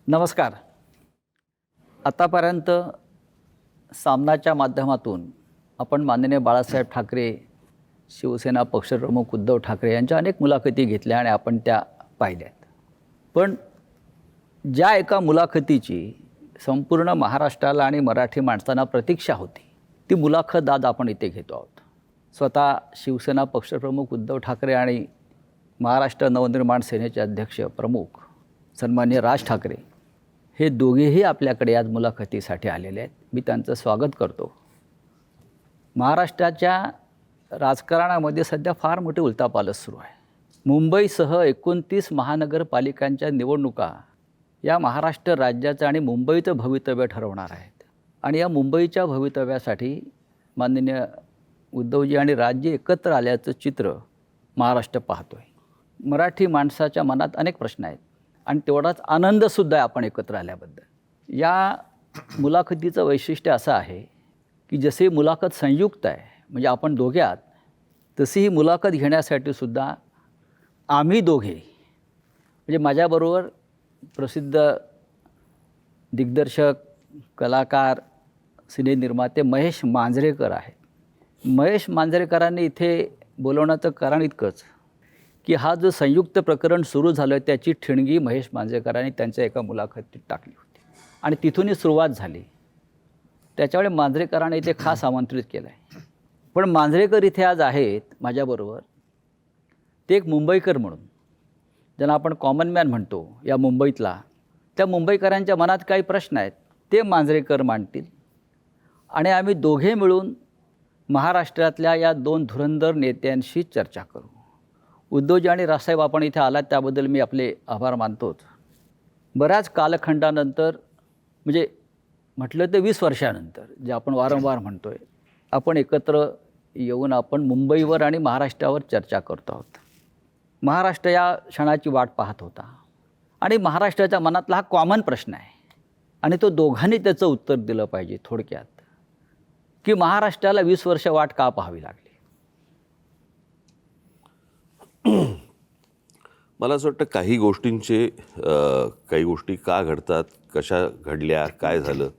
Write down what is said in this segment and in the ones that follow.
नमस्कार. आतापर्यंत सामनाच्या माध्यमातून आपण माननीय बाळासाहेब ठाकरे, शिवसेना पक्षप्रमुख उद्धव ठाकरे यांच्या अनेक मुलाखती घेतल्या आणि आपण त्या पाहिल्यात. पण ज्या एका मुलाखतीची संपूर्ण महाराष्ट्राला आणि मराठी माणसांना प्रतीक्षा होती, ती मुलाखत आज आपण इथे घेतो आहोत. स्वतः शिवसेना पक्षप्रमुख उद्धव ठाकरे आणि महाराष्ट्र नवनिर्माण सेनेचे अध्यक्ष प्रमुख सन्माननीय राज ठाकरे हे दोघेही आपल्याकडे आज मुलाखतीसाठी आलेले आहेत. मी त्यांचं स्वागत करतो. महाराष्ट्राच्या राजकारणामध्ये सध्या फार मोठी उलथापालथ सुरू आहे. मुंबईसह 29 महानगरपालिकांच्या निवडणुका या महाराष्ट्र राज्याचं आणि मुंबईचं भवितव्य ठरवणार आहेत. आणि या मुंबईच्या भवितव्यासाठी माननीय उद्धवजी आणि राजजी एकत्र आल्याचं चित्र महाराष्ट्र पाहतो आहे. मराठी माणसाच्या मनात अनेक प्रश्न आहेत आणि तेवढाच आनंदसुद्धा आहे आपण एकत्र आल्याबद्दल. या मुलाखतीचं वैशिष्ट्य असं आहे की जशी मुलाखत संयुक्त आहे, म्हणजे आपण दोघे आहात, तशी ही मुलाखत घेण्यासाठी सुद्धा आम्ही दोघे, म्हणजे माझ्याबरोबर प्रसिद्ध दिग्दर्शक, कलाकार, सिनेनिर्माते महेश मांजरेकर आहेत. महेश मांजरेकरांनी इथे बोलवण्याचं कारण इतकंच की हा जो संयुक्त प्रकरण सुरू झालं त्याची ठिणगी महेश मांजरेकरांनी त्यांच्या एका मुलाखतीत टाकली होती आणि तिथूनही सुरुवात झाली. त्याच्यामुळे मांजरेकरांनी इथे खास आमंत्रित केलं आहे. पण मांजरेकर इथे आज आहेत माझ्याबरोबर. ते एक मुंबईकर म्हणून, ज्यांना आपण कॉमन मॅन म्हणतो या मुंबईतला, त्या मुंबईकरांच्या मनात काही प्रश्न आहेत ते मांजरेकर मांडतील आणि आम्ही दोघे मिळून महाराष्ट्रातल्या या दोन धुरंधर नेत्यांशी चर्चा करू. उद्धवजी आणि राजसाहेब, आपण इथे आलात त्याबद्दल मी आपले आभार मानतोच. बऱ्याच कालखंडानंतर, म्हणजे म्हटलं तर 20 वर्षानंतर, जे आपण वारंवार म्हणतो आहे, आपण एकत्र येऊन आपण मुंबईवर आणि महाराष्ट्रावर चर्चा करतो आहोत. महाराष्ट्र या क्षणाची वाट पाहत होता आणि महाराष्ट्राच्या मनातला हा कॉमन प्रश्न आहे आणि तो दोघांनी त्याचं उत्तर दिलं पाहिजे. थोडक्यात की महाराष्ट्राला 20 वर्ष वाट का पाहावी लागली? मला असं वाटतं काही गोष्टी का घडतात, कशा घडल्या, काय झालं,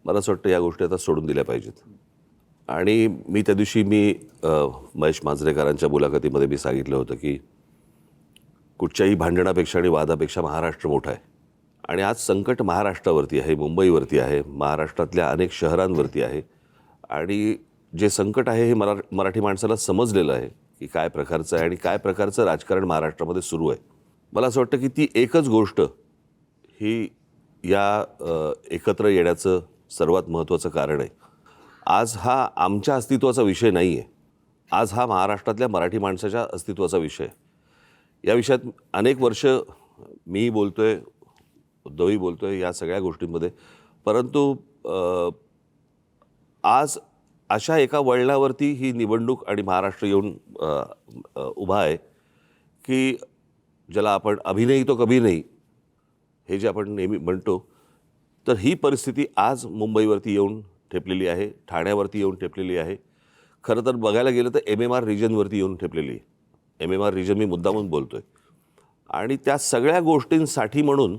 मला असं वाटतं या गोष्टी आता सोडून दिल्या पाहिजेत. आणि मी त्या दिवशी महेश मांजरेकरांच्या मुलाखतीमध्ये मी सांगितलं होतं की कुठच्याही भांडणापेक्षा आणि वादापेक्षा महाराष्ट्र मोठा आहे. आणि आज संकट महाराष्ट्रावरती आहे, मुंबईवरती आहे, महाराष्ट्रातल्या अनेक शहरांवरती आहे. आणि जे संकट आहे हे मराठी माणसाला समजलेलं आहे की काय प्रकारचं आहे आणि काय प्रकारचं राजकारण महाराष्ट्रामध्ये सुरू आहे. मला असं वाटतं की ती एकच गोष्ट ही या एकत्र येण्याचं सर्वात महत्त्वाचं कारण आहे. आज हा आमच्या अस्तित्वाचा विषय नाही आहे, आज हा महाराष्ट्रातल्या मराठी माणसाच्या अस्तित्वाचा विषय आहे. या विषयात अनेक वर्ष मी बोलतो आहे, उद्धवही बोलतो आहे या सगळ्या गोष्टींमध्ये. परंतु आज अशा एका वळणावरती ही निवडणूक आणि महाराष्ट्र येऊन उभा आहे की ज्याला आपण अभी नहीं तो कभी नहीं हे जे आपण नेहमी म्हणतो, तर ही परिस्थिती आज मुंबईवरती येऊन ठेपलेली आहे, ठाण्यावरती येऊन ठेपलेली आहे. खरं तर बघायला गेलं तर MMR रिजनवरती येऊन ठेपलेली आहे. MMR रिजन मी मुद्दामून बोलतो आहे. आणि त्या सगळ्या गोष्टींसाठी म्हणून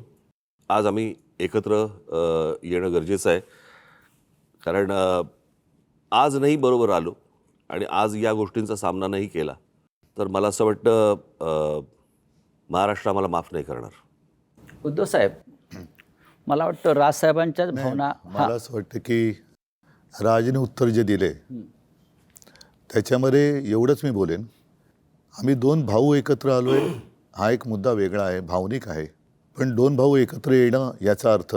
आज आम्ही एकत्र येणं गरजेचं आहे. कारण आज नाही बरोबर आलो आणि आज या गोष्टींचा सामना नाही केला तर मला असं वाटतं महाराष्ट्र आम्हाला माफ नाही करणार. उद्धव साहेब, मला वाटतं राजसाहेबांच्याच भावना. मला असं वाटतं की राजने उत्तर जे दिले त्याच्यामध्ये एवढंच मी बोलेन, आम्ही दोन भाऊ एकत्र आलो आहे हा एक मुद्दा वेगळा आहे, भावनिक आहे. पण दोन भाऊ एकत्र येणं याचा अर्थ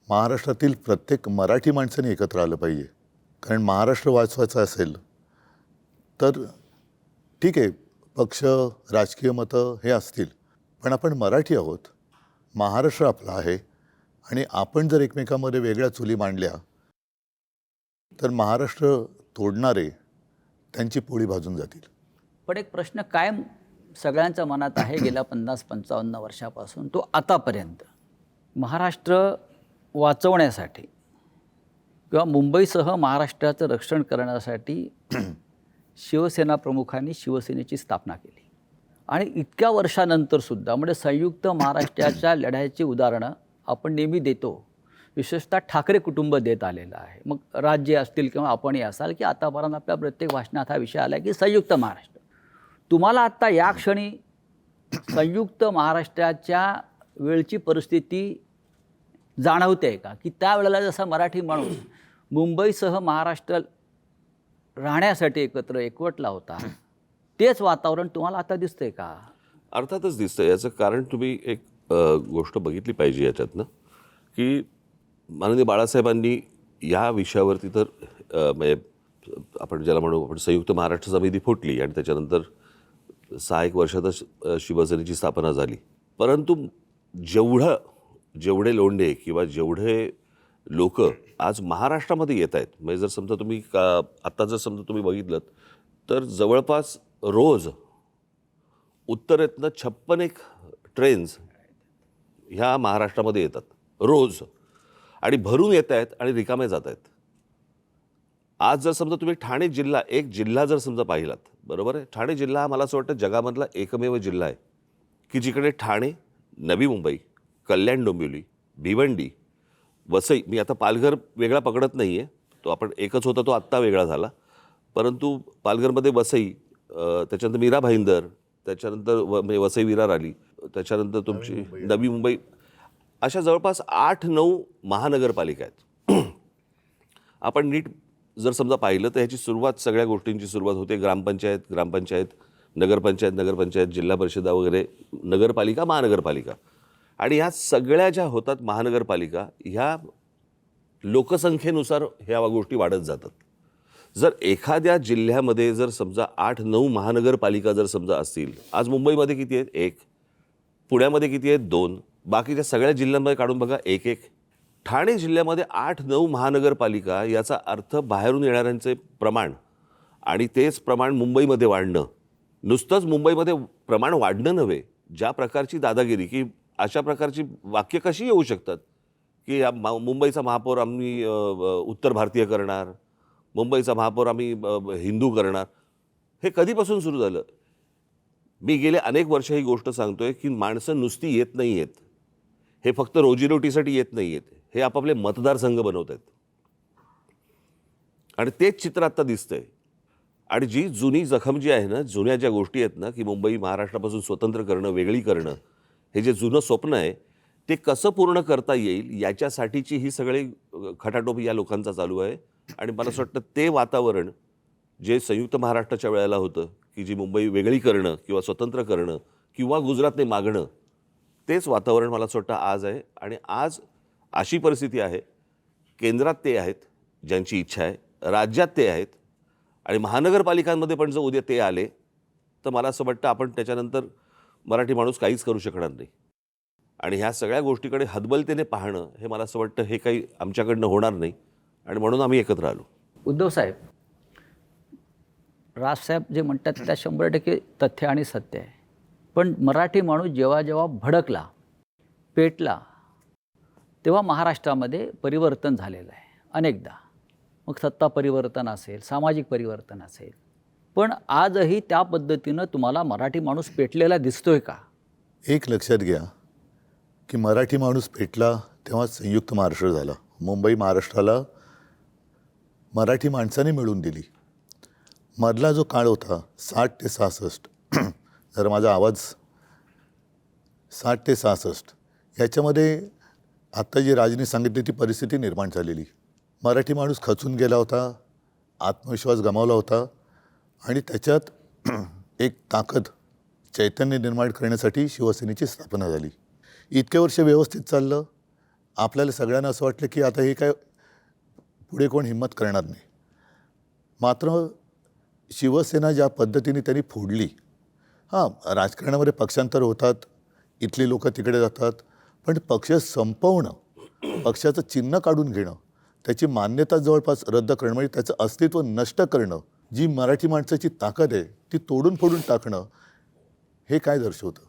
महाराष्ट्रातील प्रत्येक मराठी माणसाने एकत्र आलं पाहिजे. कारण महाराष्ट्र वाचवायचा असेल तर ठीक आहे, पक्ष, राजकीय मतं हे असतील, पण आपण मराठी आहोत, महाराष्ट्र आपला आहे. आणि आपण जर एकमेकांमध्ये वेगळ्या चुली मांडल्या तर महाराष्ट्र तोडणारे त्यांची पोळी भाजून जातील. पण एक प्रश्न कायम सगळ्यांच्या मनात आहे गेल्या 50-55 वर्षापासून, तो आतापर्यंत. महाराष्ट्र वाचवण्यासाठी किंवा मुंबईसह महाराष्ट्राचं रक्षण करण्यासाठी शिवसेना प्रमुखांनी शिवसेनेची स्थापना केली. आणि इतक्या वर्षानंतरसुद्धा म्हणजे संयुक्त महाराष्ट्राच्या लढ्याची उदाहरणं आपण नेहमी देतो. विशेषतः ठाकरे कुटुंब देत आलेलं आहे. मग राज्य असतील किंवा आपणही असाल की आतापर्यंत आपल्या प्रत्येक भाषणात हा विषय आला की संयुक्त महाराष्ट्र. तुम्हाला आत्ता या क्षणी संयुक्त महाराष्ट्राच्या वेळची परिस्थिती जाणवते का, की त्यावेळेला जसा मराठी माणूस मुंबईसह महाराष्ट्र राहण्यासाठी एकवटला होता, तेच वातावरण तुम्हाला आता दिसतंय का? अर्थातच दिसतं. याचं कारण तुम्ही एक गोष्ट बघितली पाहिजे याच्यातनं, की माननीय बाळासाहेबांनी या विषयावरती तर म्हणजे आपण ज्याला म्हणू आपण संयुक्त महाराष्ट्र समिती फुटली आणि त्याच्यानंतर 6-1 वर्षातच शिवसेनेची स्थापना झाली. परंतु जेवढे लोंढे किंवा जेवढे लोक आज महाराष्ट्रामध्ये येत आहेत, म्हणजे जर समजा तुम्ही आत्ता जर समजा तुम्ही बघितलं तर जवळपास रोज उत्तरेतनं 56 ट्रेन्स ह्या महाराष्ट्रामध्ये येतात रोज, आणि भरून येत आहेत आणि रिकामे जात आहेत. आज जर समजा तुम्ही ठाणे जिल्हा, एक जिल्हा जर समजा पाहिलात, बरोबर आहे, ठाणे जिल्हा हा मला असं वाटतं जगामधला एकमेव जिल्हा आहे की जिकडे ठाणे, नवी मुंबई, कल्याण डोंबिवली, भिवंडी, वसई, मी आता पालघर वेगळा पकडत नाही आहे, तो आपण एकच होता, तो आत्ता वेगळा झाला, परंतु पालघरमध्ये वसई, त्याच्यानंतर मीरा भाईंदर, त्याच्यानंतर म्हणजे वसई विरार आली, त्याच्यानंतर तुमची नवी मुंबई, अशा जवळपास 8-9 महानगरपालिका आहेत. आपण नीट जर समजा पाहिलं तर ह्याची सुरुवात, सगळ्या गोष्टींची सुरुवात होते ग्रामपंचायत, नगरपंचायत, जिल्हा परिषदा वगैरे, नगरपालिका, महानगरपालिका, आणि ह्या सगळ्या ज्या होतात महानगरपालिका, ह्या लोकसंख्येनुसार ह्या गोष्टी वाढत जातात. जर एखाद्या जिल्ह्यामध्ये जर समजा 8-9 महानगरपालिका जर समजा असतील, आज मुंबईमध्ये किती आहेत? 1. पुण्यामध्ये किती आहेत? 2. बाकीच्या सगळ्या जिल्ह्यांमध्ये काढून बघा 1-1. ठाणे जिल्ह्यामध्ये 8-9 महानगरपालिका, याचा अर्थ बाहेरून येणाऱ्यांचे प्रमाण आणि तेच प्रमाण मुंबईमध्ये वाढणं, नुसतंच मुंबईमध्ये प्रमाण वाढणं नव्हे, ज्या प्रकारची दादागिरी, की अशा प्रकारची वाक्य कशी येऊ शकतात की मुंबईचा महापौर आम्ही उत्तर भारतीय करणार, मुंबईचा महापौर आम्ही हिंदू करणार. हे कधीपासून सुरू झालं? मी गेले अनेक वर्ष ही गोष्ट सांगतोय की माणसं नुसती येत नाही आहेत, हे फक्त रोजीरोटीसाठी येत नाही आहेत, हे आपापले मतदारसंघ बनवत आहेत, आणि तेच चित्र आत्ता दिसतंय. आणि जी जुनी जखम जी आहे ना, जुन्या ज्या गोष्टी आहेत ना, की मुंबई महाराष्ट्रापासून स्वतंत्र करणं, वेगळी करणं, हे जे जुनं स्वप्न आहे ते कसं पूर्ण करता येईल याच्यासाठीची ही सगळी खटाटोप या लोकांचा चालू आहे. आणि मला असं वाटतं ते वातावरण जे संयुक्त महाराष्ट्राच्या वेळेला होतं, की जी मुंबई वेगळी करणं किंवा स्वतंत्र करणं किंवा गुजरातने मागणं, तेच वातावरण मला असं वाटतं आज आहे. आणि आज अशी परिस्थिती आहे, केंद्रात ते आहेत ज्यांची इच्छा आहे, राज्यात ते आहेत, आणि महानगरपालिकांमध्ये पण जर उद्या ते आले तर मला असं वाटतं आपण त्याच्यानंतर मराठी माणूस काहीच करू शकणार नाही. आणि ह्या सगळ्या गोष्टीकडे हतबलतेने पाहणं, हे मला असं वाटतं हे काही आमच्याकडनं होणार नाही, आणि म्हणून आम्ही एकत्र आलो. उद्धव साहेब, राजसाहेब जे म्हणतात त्या 100% तथ्य आणि सत्य आहे. पण मराठी माणूस जेव्हा जेव्हा भडकला, पेटला, तेव्हा महाराष्ट्रामध्ये परिवर्तन झालेलं आहे अनेकदा. मग सत्ता परिवर्तन असेल, सामाजिक परिवर्तन असेल, पण आजही त्या पद्धतीनं तुम्हाला मराठी माणूस पेटलेला दिसतोय का? एक लक्षात घ्या की मराठी माणूस पेटला तेव्हा संयुक्त महाराष्ट्र झाला. मुंबई महाराष्ट्राला मराठी माणसाने मिळून दिली. मधला जो काळ होता 60 ते 66, जर माझा आवाज 60 ते 66, याच्यामध्ये आत्ता जी राजनी सांगितली ती परिस्थिती निर्माण झालेली. मराठी माणूस खचून गेला होता, आत्मविश्वास गमावला होता, आणि त्याच्यात एक ताकद, चैतन्य निर्माण करण्यासाठी शिवसेनेची स्थापना झाली. इतके वर्ष व्यवस्थित चाललं. आपल्याला सगळ्यांना असं वाटलं की आता हे काय पुढे कोण हिंमत करणार नाही. मात्र शिवसेना ज्या पद्धतीने त्यांनी फोडली, राजकारणामध्ये पक्षांतर होतात, इथली लोक तिकडे जातात, पण पक्ष संपवणं, पक्षाचं चिन्ह काढून घेणं, त्याची मान्यता जवळपास रद्द करणं, म्हणजे त्याचं अस्तित्व नष्ट करणं, जी मराठी माणसाची ताकद आहे ती तोडून फोडून टाकणं, हे काय दर्शवतं?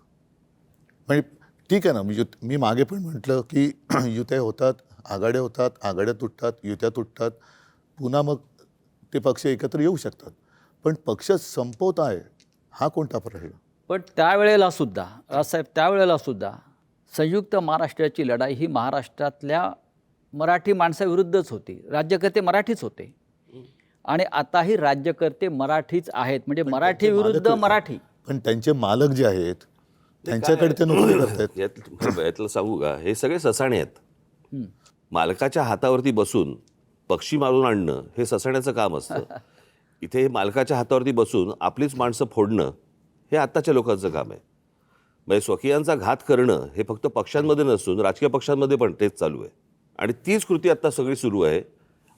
म्हणजे ठीक आहे ना, मी मागे पण म्हटलं की युत्या होतात, आघाड्या होतात, आघाड्या तुटतात, युत्या तुटतात, पुन्हा मग ते पक्ष एकत्र येऊ शकतात, पण पक्ष संपवत आहे हा कोणता प्रश्न? पण त्यावेळेला सुद्धा राजसाहेब त्यावेळेला सुद्धा संयुक्त महाराष्ट्राची लढाई ही महाराष्ट्रातल्या मराठी माणसाविरुद्धच होती. राज्यकर्ते मराठीच होते आणि आताही राज्यकर्ते मराठीच आहेत. म्हणजे मराठी विरुद्ध मराठी. पण त्यांचे मालक जे आहेत त्यांच्याकडे ते नोकरी करतात. यातलं सांगू का, हे सगळे ससाणे आहेत. मालकाच्या हातावरती बसून पक्षी मारून आणणं हे ससाण्याचं काम असतं. इथे मालकाच्या हातावरती बसून आपलीच माणसं फोडणं हे आत्ताच्या लोकांचं काम आहे. म्हणजे स्वकीयांचा घात करणं हे फक्त पक्षांमध्ये नसून राजकीय पक्षांमध्ये पण तेच चालू आहे. आणि तीच कृती आत्ता सगळी सुरू आहे.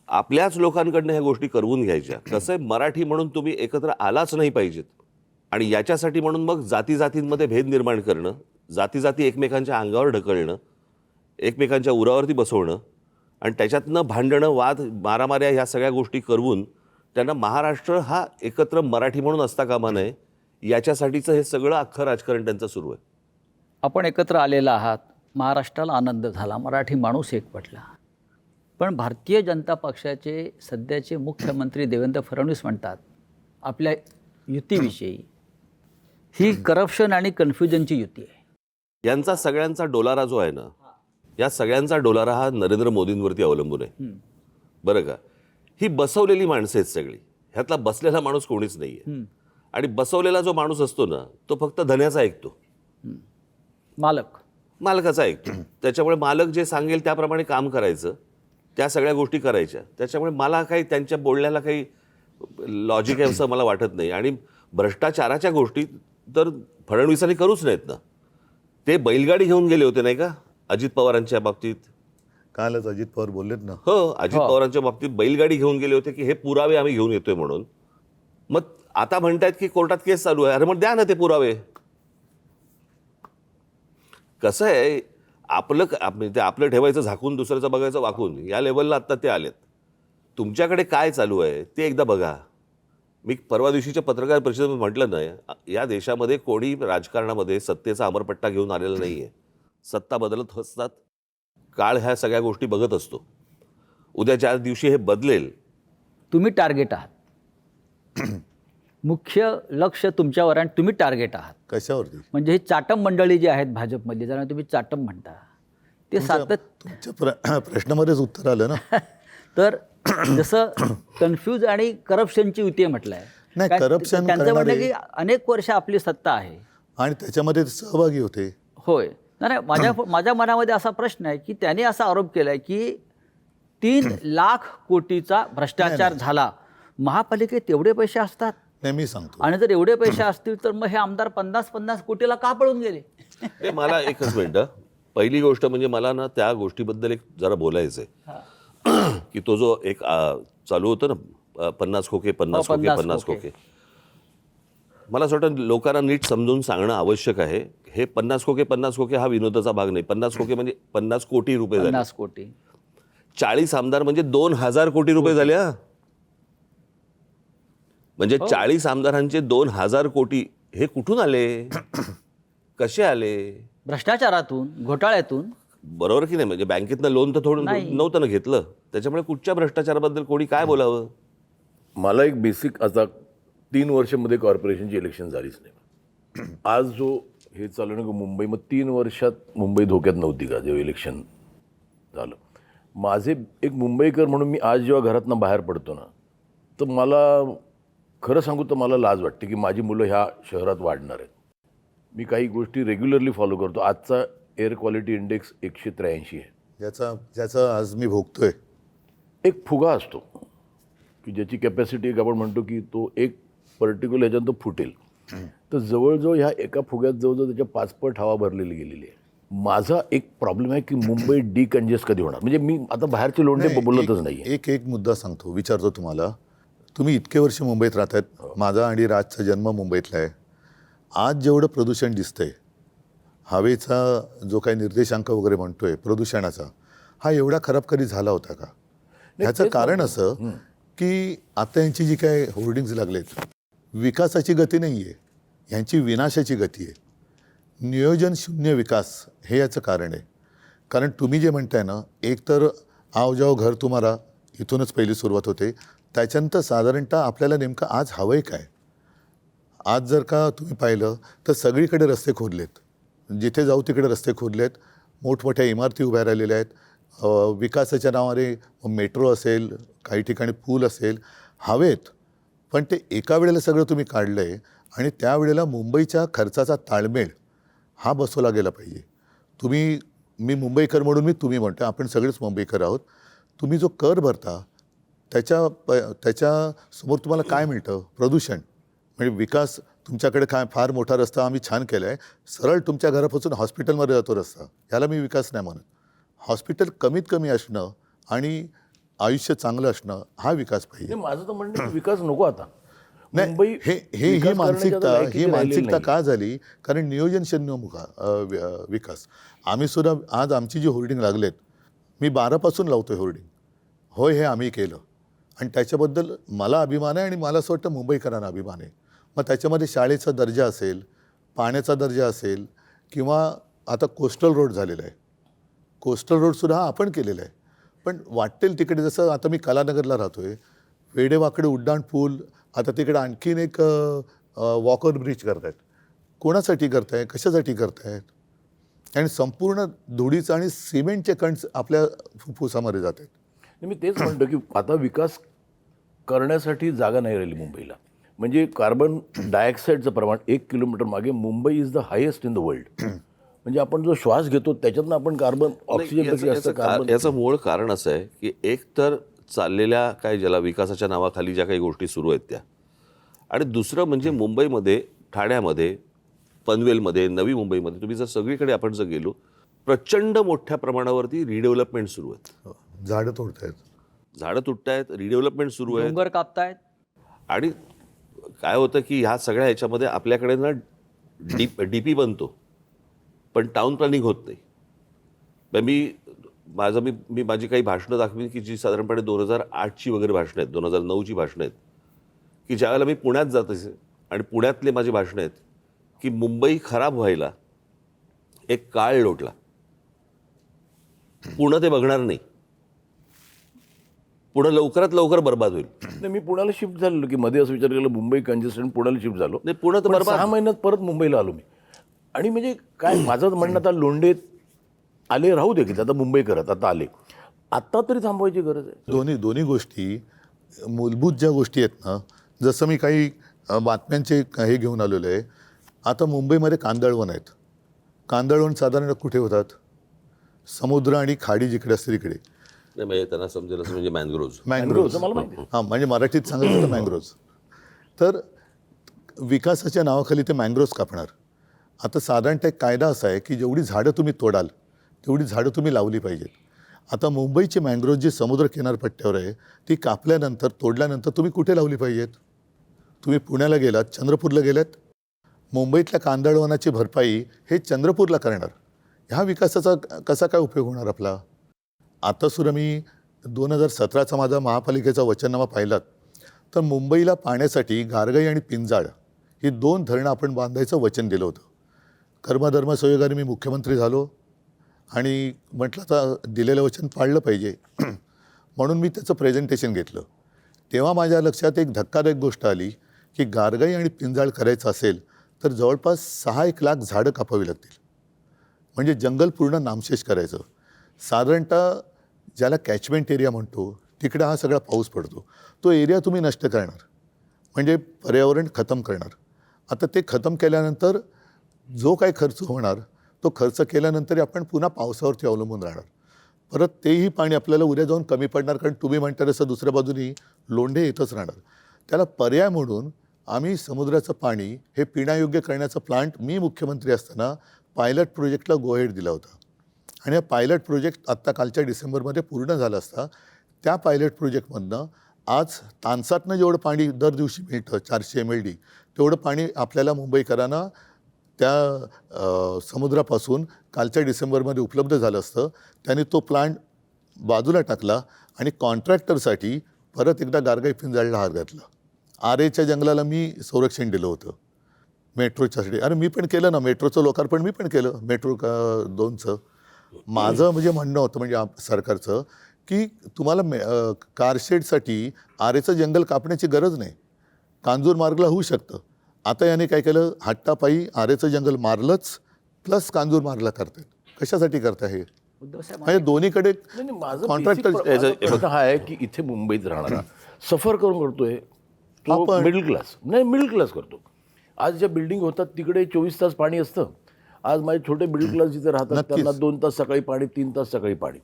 आपल्याच लोकांकडनं ह्या गोष्टी करवून घ्यायच्या. कसं आहे, मराठी म्हणून तुम्ही एकत्र आलाच नाही पाहिजेत. आणि याच्यासाठी म्हणून मग जातीजातींमध्ये भेद निर्माण करणं, जाती एकमेकांच्या अंगावर ढकलणं, एकमेकांच्या उरावरती बसवणं आणि त्याच्यातनं भांडणं, वाद, मारामाऱ्या ह्या सगळ्या गोष्टी करवून त्यांना महाराष्ट्र हा एकत्र मराठी म्हणून असता कामा नये, याच्यासाठीचं हे सगळं अख्खं राजकारण त्यांचं सुरू आहे. आपण एकत्र आलेला आहात, महाराष्ट्राला आनंद झाला, मराठी माणूस एकवटला. पण भारतीय जनता पक्षाचे सध्याचे मुख्यमंत्री देवेंद्र फडणवीस म्हणतात आपल्या युतीविषयी, ही करप्शन आणि कन्फ्युजनची युती आहे. यांचा सगळ्यांचा डोलारा जो आहे ना, या सगळ्यांचा डोलारा हा नरेंद्र मोदींवरती अवलंबून आहे. बरं का, ही बसवलेली माणसं आहेत सगळी. ह्यातला बसलेला माणूस कोणीच नाही आहे. आणि बसवलेला जो माणूस असतो ना, तो फक्त धन्याचा ऐकतो, मालकाचा ऐकतो. त्याच्यामुळे मालक जे सांगेल त्याप्रमाणे काम करायचं, त्या सगळ्या गोष्टी करायच्या. त्याच्यामुळे मला काही त्यांच्या बोलण्याला काही लॉजिक आहे असं मला वाटत नाही. आणि भ्रष्टाचाराच्या गोष्टी तर फडणवीसांनी करूच नाहीत ना. ते बैलगाडी घेऊन गेले होते नाही का अजित पवारांच्या बाबतीत. कालच अजित पवार बोललेत ना. हो, अजित पवारांच्या बाबतीत बैलगाडी घेऊन गेले होते की हे पुरावे आम्ही घेऊन येतोय म्हणून. मग आता म्हणतायत की कोर्टात केस चालू आहे. अरे मग द्या ना ते पुरावे. कसं आहे, आपलं ठेवायचं झाकून, दुसऱ्याचं बघायचं वाकून, या लेवलला आत्ता ते आलेत. तुमच्याकडे काय चालू आहे ते एकदा बघा. मी परवा दिवशीच्या पत्रकार परिषदेमध्ये म्हटलं नाही, या देशामध्ये कोणी राजकारणामध्ये सत्तेचा अमरपट्टा घेऊन आलेला नाही आहे. सत्ता बदलत असतात, काळ ह्या सगळ्या गोष्टी बघत असतो. उद्या ज्या दिवशी हे बदलेल. तुम्ही टार्गेट आहात, मुख्य लक्ष तुमच्यावर आणि तुम्ही टार्गेट आहात. कशावरती? म्हणजे ही चाटम मंडळी जी आहेत भाजपमधली, ज्यांना तुम्ही चाटम म्हणता, ते तुमच्या प्रश्नामध्येच उत्तर आलं ना. तर जसं कन्फ्यूज आणि करप्शनची युती म्हटलं आहे. नाही, करप्शन त्यांचं म्हणणं की अनेक वर्ष आपली सत्ता आहे आणि त्याच्यामध्ये सहभागी होते. होय. नाही, माझ्या मनामध्ये असा प्रश्न आहे की त्यांनी असा आरोप केला आहे की 3 लाख कोटीचा भ्रष्टाचार झाला. महापालिकेत एवढे पैसे असतात? नाही, मी सांगतो. आणि जर एवढे पैसे असतील तर मग हे आमदार 50-50 कोटीला का पळून गेले? हे मला एकच मिनिटं. पहिली गोष्ट म्हणजे मला ना त्या गोष्टीबद्दल एक जरा बोलायचं आहे की तो जो एक चालू होतं ना 50 खोके 50 खोके 50 खोके, मला असं वाटतं लोकांना नीट समजून सांगणं आवश्यक आहे. हे 50 खोके 50 खोके हा विनोदाचा भाग नाही. 50 खोके म्हणजे 50 कोटी रुपये झाले. 50 कोटी. 40 आमदार म्हणजे 2000 कोटी रुपये झाले. म्हणजे 40 आमदारांचे 2000 कोटी हे कुठून आले, कसे आले? भ्रष्टाचारातून, घोटाळ्यातून. बरोबर की नाही? म्हणजे बँकेतनं लोन तर थोडं नव्हतं ना घेतलं. त्याच्यामुळे कुठच्या भ्रष्टाचाराबद्दल कोणी काय बोलावं? मला एक बेसिक, आता 3 वर्षामध्ये कॉर्पोरेशनची इलेक्शन झालीच नाही. आज जो हे चालू ना मुंबई, मग 3 वर्षात मुंबई धोक्यात नव्हती का जेव्हा इलेक्शन झालं? माझे एक मुंबईकर म्हणून मी आज जेव्हा घरातनं बाहेर पडतो ना, तर मला खरं सांगू तर मला लाज वाटते की माझी मुलं ह्या शहरात वाढणार आहेत. मी काही गोष्टी रेग्युलरली फॉलो करतो. आजचा एअर क्वालिटी इंडेक्स 183 आहे. ज्याचा आज मी भोगतोय. एक फुगा असतो की ज्याची कॅपॅसिटी एक आपण म्हणतो की तो एक पर्टिक्युलर ह्याच्यात तो फुटेल. तर जवळजवळ ह्या एका फुग्यात जवळजवळ त्याच्या 5 पट हवा भरलेली गेलेली आहे. माझा एक प्रॉब्लेम आहे की मुंबई डिकंजेस्ट कधी होणार? म्हणजे मी आता बाहेरचे लोंढे बोलतच नाही. एक मुद्दा सांगतो, विचारतो तुम्हाला. तुम्ही इतके वर्ष मुंबईत राहतायत. माझा आणि राजचा जन्म मुंबईतला आहे. आज जेवढं प्रदूषण दिसतंय, हवेचा जो काही निर्देशांक वगैरे म्हणतोय प्रदूषणाचा, हा एवढा खराब कधी झाला होता का? ह्याचं कारण असं की आता यांची जी काय होर्डिंग्ज लागलेत, विकासाची गती नाही आहे, ह्यांची विनाशाची गती आहे. नियोजन शून्य विकास हे याचं कारण आहे. कारण तुम्ही जे म्हणताय ना, एक तर आओ जाओ घर तुम्हाला इथूनच पहिली सुरुवात होते. त्याच्यानंतर साधारणतः आपल्याला नेमकं आज हवंय काय? आज जर का तुम्ही पाहिलं तर सगळीकडे रस्ते खोदलेत, जिथे जाऊ तिकडे रस्ते खोदलेत, मोठमोठ्या इमारती उभ्या राहिलेल्या आहेत. विकासाच्या नावाने मेट्रो असेल, काही ठिकाणी पूल असेल, हवेत. पण ते एका वेळेला सगळं तुम्ही काढलं आहे आणि त्यावेळेला मुंबईच्या खर्चाचा ताळमेळ हा बसवला गेला पाहिजे. मी मुंबईकर म्हणून मी तुम्ही म्हणतो, आपण सगळेच मुंबईकर आहोत. तुम्ही जो कर भरता त्याच्यासमोर तुम्हाला काय मिळतं? प्रदूषण. म्हणजे विकास तुमच्याकडे काय फार मोठा रस्ता आम्ही छान केला आहे, सरळ तुमच्या घरापासून हॉस्पिटलमध्ये जातो रस्ता, ह्याला मी विकास नाही म्हणत. हॉस्पिटल कमीत कमी असणं आणि आयुष्य चांगलं असणं हा विकास पाहिजे. माझं तर म्हणणं आहे की विकास नको आता. नाही, मुंबई ही विकास मानसिकता करण्याच्या लायकीची ही राहिलेली मानसिकता नाही. का झाली? कारण नियोजनशून्य विकास. आम्ही सुद्धा आज आमची जी होर्डिंग लागलेत, मी 12पासून लावतोय होर्डिंग. होय, हे आम्ही केलं आणि त्याच्याबद्दल मला अभिमान आहे आणि मला असं वाटतं मुंबईकरांना अभिमान आहे. मग त्याच्यामध्ये शाळेचा दर्जा असेल, पाण्याचा दर्जा असेल, किंवा आता कोस्टल रोड झालेला आहे. कोस्टल रोडसुद्धा आपण केलेला आहे. पण वाटेल तिकडे, जसं आता मी कलानगरला राहतो आहे, वेडेवाकडे उड्डाण पूल, आता तिकडे आणखीन एक वॉकर ब्रिज करतायत. कोणासाठी करताय? कशासाठी करतायत? आणि संपूर्ण धुळीचं आणि सिमेंटचे कणस आपल्या फुफ्फुसामध्ये जात आहेत. मी तेच म्हणतो की आता विकास करण्यासाठी जागा नाही राहिली मुंबईला. म्हणजे कार्बन डायऑक्साईडचं प्रमाण 1 किलोमीटर मागे Mumbai is the highest in the world. म्हणजे आपण जो श्वास घेतो त्याच्यातनं आपण कार्बन ऑक्सिजनपेक्षा जास्त कार्बन. याचं मूळ कारण असं आहे की एक तर चाललेल्या काय ज्याला विकासाच्या नावाखाली ज्या काही गोष्टी सुरू आहेत त्या, आणि दुसरं म्हणजे मुंबईमध्ये, ठाण्यामध्ये, पनवेलमध्ये, नवी मुंबईमध्ये तुम्ही जर सगळीकडे आपण जर गेलो, प्रचंड मोठ्या प्रमाणावरती रिडेव्हलपमेंट सुरू आहेत. झाडं तोडतायत, झाडं तुटतायत, रिडेव्हलपमेंट सुरू आहे. डोंगर कापतायत. आणि काय होतं की ह्या सगळ्या ह्याच्यामध्ये आपल्याकडे ना डीपी बनतो पण टाउन प्लॅनिंग होत नाही. मी माझी काही भाषणं दाखवीन की जी साधारणपणे 2008ची वगैरे भाषणं आहेत, 2009ची भाषणं आहेत, की ज्यावेळेला मी पुण्यात जात असे आणि पुण्यातले माझी भाषणं आहेत की मुंबई खराब व्हायला एक काळ लोटला, पुणं ते बघणार नाही, पुणं लवकरात लवकर बर्बाद होईल. नाही, मी पुण्याला शिफ्ट झालेलो की मध्ये असं विचार केला मुंबई कंजेस्टेड, पुण्याला शिफ्ट झालो. नाही, पुणं तर पण बर्बाद. 6 महिन्यात परत मुंबईला आलो मी. आणि म्हणजे काय माझं म्हणणं, आता लोंढे आले राहू दे की आता मुंबई करत आता आले, आत्ता तरी थांबवायची गरज आहे. दोन्ही गोष्टी मूलभूत ज्या गोष्टी आहेत ना, जसं मी काही बातम्यांचे हे घेऊन आलेलो आहे. आता मुंबईमध्ये कांदळवन आहेत. कांदळवन साधारण कुठे होतात? समुद्र आणि खाडी जिकडे असते तिकडे. नाही, म्हणजे त्यांना समजेल असं म्हणजे मँग्रोव्ज. मँग्रोव्हचं मला माहिती आहे. हां, म्हणजे मराठीत सांगायचं तर मँग्रोव्ज. तर विकासाच्या नावाखाली ते मँग्रोव्ज कापणार. आता साधारणतः एक कायदा असा आहे की जेवढी झाडं तुम्ही तोडाल तेवढी झाडं तुम्ही लावली पाहिजेत. आता मुंबईची मँग्रोव्ज जी समुद्र किनारपट्ट्यावर आहे ती कापल्यानंतर, तोडल्यानंतर तुम्ही कुठे लावली पाहिजेत? तुम्ही पुण्याला गेलात, चंद्रपूरला गेलात, मुंबईतल्या कांदळवनाची भरपाई हे चंद्रपूरला करणार. ह्या विकासाचा कसा काय उपयोग होणार आपला? आता सुद्धा मी 2017चा माझा महापालिकेचा वचननामा पाहिलात तर मुंबईला पाण्यासाठी गारगाई आणि पिंजाळ ही 2 धरणं आपण बांधायचं वचन दिलं होतं. कर्मधर्म संयोगाने मी मुख्यमंत्री झालो आणि म्हटलं आता दिलेलं वचन पाळलं पाहिजे म्हणून मी त्याचं प्रेझेंटेशन घेतलं. तेव्हा माझ्या लक्षात एक धक्कादायक गोष्ट आली की गारगाई आणि पिंजाळ करायचं असेल तर जवळपास 6-1 लाख झाडं कापावी लागतील. म्हणजे जंगल पूर्ण नामशेष करायचं. साधारणतः ज्याला कॅचमेंट एरिया म्हणतो तिकडे हा सगळा पाऊस पडतो, तो एरिया तुम्ही नष्ट करणार म्हणजे पर्यावरण खतम करणार. आता ते खतम केल्यानंतर जो काही खर्च होणार तो खर्च केल्यानंतर आपण पुन्हा पावसावरती अवलंबून राहणार. परत तेही पाणी आपल्याला उद्या जाऊन कमी पडणार, कारण तुम्ही म्हणता तसं दुसऱ्या बाजूनी लोंढे येतच राहणार. त्याला पर्याय म्हणून आम्ही समुद्राचं पाणी हे पिण्यायोग्य करण्याचा प्लांट मी मुख्यमंत्री असताना पायलट प्रोजेक्टला गो हेड दिला होता. आणि हा पायलट प्रोजेक्ट आत्ता कालच्या डिसेंबरमध्ये पूर्ण झाला असता. त्या पायलट प्रोजेक्टमधनं आज तानसातनं जेवढं पाणी दर दिवशी मिळतं 400 MLD तेवढं पाणी आपल्याला मुंबईकरांना त्या समुद्रापासून कालच्या डिसेंबरमध्ये उपलब्ध झालं असतं. त्यांनी तो प्लांट बाजूला टाकला आणि कॉन्ट्रॅक्टरसाठी परत एकदा गारगाई पिंजाळला हात घातला. आरेच्या जंगलाला मी संरक्षण दिलं होतं मेट्रोच्यासाठी. अरे मी पण केलं ना, मेट्रोचं लोकार्पण मी पण केलं, मेट्रो 2चं. माझं म्हणजे म्हणणं होतं म्हणजे सरकारचं की तुम्हाला कारशेडसाठी आरेचं जंगल कापण्याची गरज नाही. कांजूर मार्गला होऊ शकतं. आता याने काय केलं, हट्टापायी आरेचं जंगल मारलंच प्लस कांजूर मारला करतात. कशासाठी करता हे? उद्धव साहेब म्हणजे दोन्हीकडे नाही, नाही, माझं कॉन्ट्रॅक्टर माझा प्रश्न हा आहे की इथे मुंबईत राहणारा सफर करून करतोय तो आपण- मिडल क्लास, नाही मिडल क्लास करतो. आज ज्या बिल्डिंग होतात तिकडे 24 तास पाणी असतं. आज माझे छोटे मिडल क्लास जिथे राहतात नक्कीच. त्यांना 2 तास सकाळी पाणी, 3 तास सकाळी पाणी.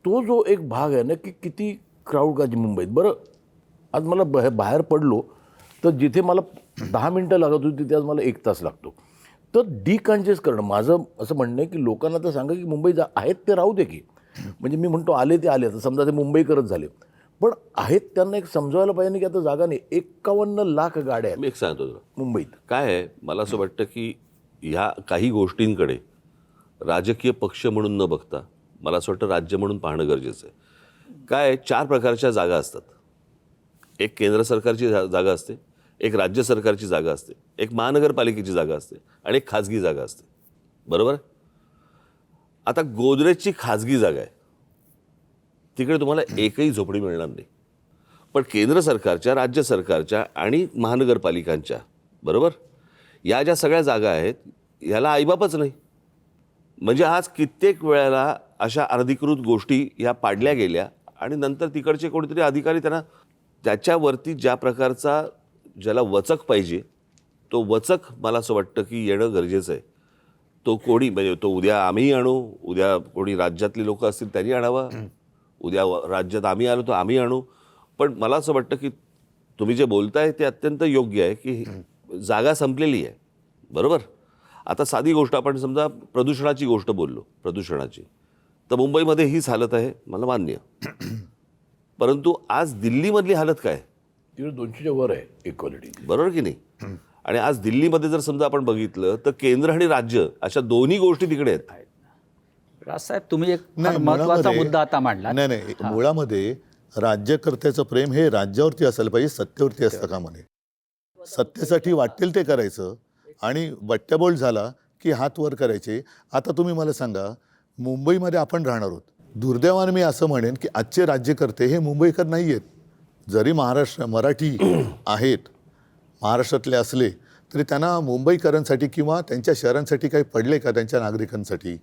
तो जो एक भाग आहे ना की किती क्राऊड का मुंबईत. बरं आज मला बाहेर पडलो तर जिथे मला 10 मिनटं लागत होती तिथे आज मला 1 तास लागतो. तर डिकन्जेस्ट करणं माझं असं म्हणणं आहे की लोकांना तर सांगा की मुंबई आहेत ते राहू दे की. म्हणजे मी म्हणतो आले ते आले, आता समजा ते मुंबईकरच झाले, पण आहेत त्यांना एक समजायला पाहिजे की आता जागा नाही. 51 लाख गाड्या आहेत मी एक सांगतो तुला मुंबईत. काय आहे, मला असं वाटतं की ह्या काही गोष्टींकडे राजकीय पक्ष म्हणून न बघता मला असं वाटतं राज्य म्हणून पाहणं गरजेचं आहे. काय आहे, 4 प्रकारच्या जागा असतात. एक केंद्र सरकारची जागा असते, एक राज्य सरकारची जागा असते, एक महानगरपालिकेची जागा असते आणि एक खाजगी जागा असते. बरोबर. आता गोदरेजची खाजगी जागा आहे, तिकडे तुम्हाला एकही झोपडी मिळणार नाही. पण केंद्र सरकारच्या, राज्य सरकारच्या आणि महानगरपालिकांच्या, बरोबर, या ज्या सगळ्या जागा आहेत याला आईबापच नाही. म्हणजे आज कित्येक वेळेला अशा अनधिकृत गोष्टी ह्या पाडल्या गेल्या आणि नंतर तिकडचे कोणीतरी अधिकारी त्यांना त्याच्यावरती ज्या प्रकारचा ज्याला वचक पाहिजे तो वचक मला असं वाटतं की येणं गरजेचं आहे. तो कोणी म्हणजे तो उद्या आम्ही आणू, उद्या कोणी राज्यातली लोक असतील त्यांनी आणावा, उद्या राज्यात आम्ही आलो तर आम्ही आणू. पण मला असं वाटतं की तुम्ही जे बोलताय ते अत्यंत योग्य आहे की जागा संपलेली आहे. बरोबर. आता साधी गोष्ट आपण समजा प्रदूषणाची गोष्ट बोललो, प्रदूषणाची, तर मुंबईमध्ये हीच हालत आहे, मला मान्य. परंतु आज दिल्लीमधली हालत काय, तिकडे 200च्या वर आहे इक्वालिटी. बरोबर की नाही. आणि आज दिल्लीमध्ये जर समजा आपण बघितलं तर केंद्र आणि राज्य अशा दोन्ही गोष्टी तिकडे आहेत. राजसाहेब तुम्ही एक फार नाही, महत्वाचा मुळामध्ये- मुद्दा आता मांडला. नाही, मुळामध्ये राज्यकर्त्याचं प्रेम हे राज्यावरती असायला पाहिजे, सत्तेवरती असतं का म्हणे. सत्तेसाठी वाटेल ते करायचं आणि बट्ट्याबोळ झाला की हात वर करायचे. आता तुम्ही मला सांगा, मुंबईमध्ये आपण राहणार आहोत. दुर्दैवाने मी असं म्हणेन की आजचे राज्यकर्ते हे मुंबईकर नाही आहेत. जरी मराठी आहेत, महाराष्ट्रातले असले तरी त्यांना मुंबईकरांसाठी किंवा त्यांच्या शहरांसाठी काही पडले का, त्यांच्या नागरिकांसाठी?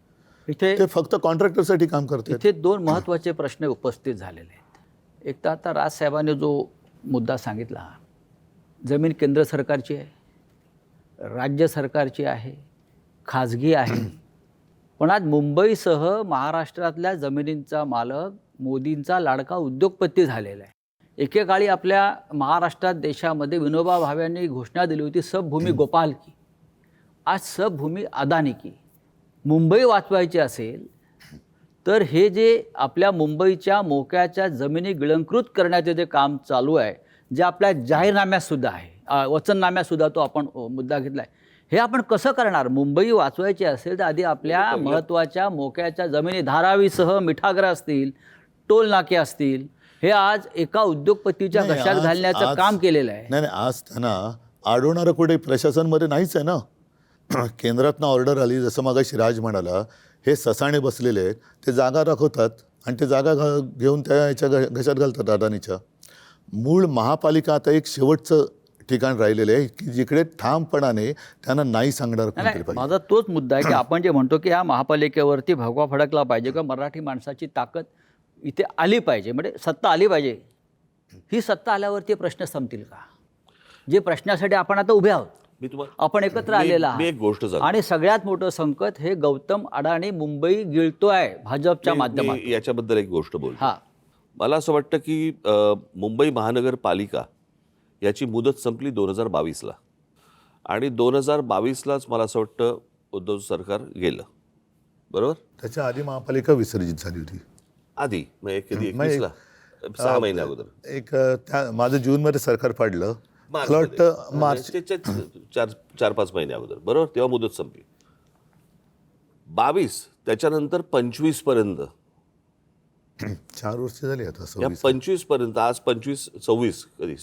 इथे ते फक्त कॉन्ट्रॅक्टरसाठी काम करतात. इथे 2 महत्त्वाचे प्रश्न उपस्थित झालेले आहेत. एक तर आता राजसाहेबांनी जो मुद्दा सांगितला, जमीन केंद्र सरकारची आहे, राज्य सरकारची आहे, खाजगी आहे. पण आज मुंबईसह महाराष्ट्रातल्या जमिनींचा मालक मोदींचा लाडका उद्योगपती झालेला आहे. एकेकाळी आपल्या महाराष्ट्रात देशामध्ये विनोबा भावेंनी घोषणा दिली होती सब भूमी गोपाल की. आज सब भूमी अदानी की. मुंबई वाचवायची असेल तर हे जे आपल्या मुंबईच्या मोक्याच्या जमिनी गिळंकृत करण्याचे जे काम चालू आहे, जे आपल्या जाहीरनाम्यातसुद्धा आहे, वचननाम्यातसुद्धा तो आपण मुद्दा घेतला आहे, हे आपण कसं करणार? मुंबई वाचवायची असेल तर आधी आपल्या महत्त्वाच्या मोक्याच्या जमिनी, धारावीसह मिठागर असतील, टोल नाके असतील, हे आज एका उद्योगपतीच्या नाही, घशात घालण्याचं काम केलेलं आहे. नाही, आज त्यांना अडवणारं कुठे प्रशासनमध्ये नाहीच आहे ना. केंद्रातनं ऑर्डर आली, जसं मगाशी राज म्हणाला, हे ससाणे बसलेले आहेत, ते जागा दाखवतात आणि ते जागा घेऊन त्या याच्या घशात घालतात अदानीच्या. मूळ महापालिका आता एक शेवटचं ठिकाण राहिलेलं आहे की जिकडे ठामपणाने त्यांना नाही सांगणार कोणतरी नाही, पाहिजे. माझा तोच मुद्दा आहे की आपण जे म्हणतो की ह्या महापालिकेवरती भगवा फडकला पाहिजे किंवा मराठी माणसाची ताकद इथे आली पाहिजे, म्हणजे सत्ता आली पाहिजे. ही सत्ता आल्यावरती प्रश्न संपतील का? जे प्रश्नासाठी आपण आता उभे आहोत, मी तुम्हाला आपण एकत्र आलेला मी एक गोष्ट सांगतो. आणि सगळ्यात मोठं संकट हे गौतम अडाणी मुंबई गिळतोय भाजपच्या माध्यमातून. मी याच्याबद्दल एक गोष्ट बोलतो. हा, मला असं वाटतं की मुंबई महानगरपालिका याची मुदत संपली 2022ला आणि 2022लाच मला असं वाटतं उद्धव सरकार गेलं. बरोबर. त्याच्या आधी महापालिका विसर्जित झाली होती. आधी म्हणजे कधी मग 21ला 6 महिन्या अगोदर. एक त्या माझं जूनमध्ये सरकार पाडलं, मला वाटतं मार्च 4-5 महिने अगोदर. बरोबर. तेव्हा मुदत संपली. 22 त्याच्यानंतर 25 पर्यंत, 4 वर्ष झाली आता. या 25 पर्यंत, आज 26 कधी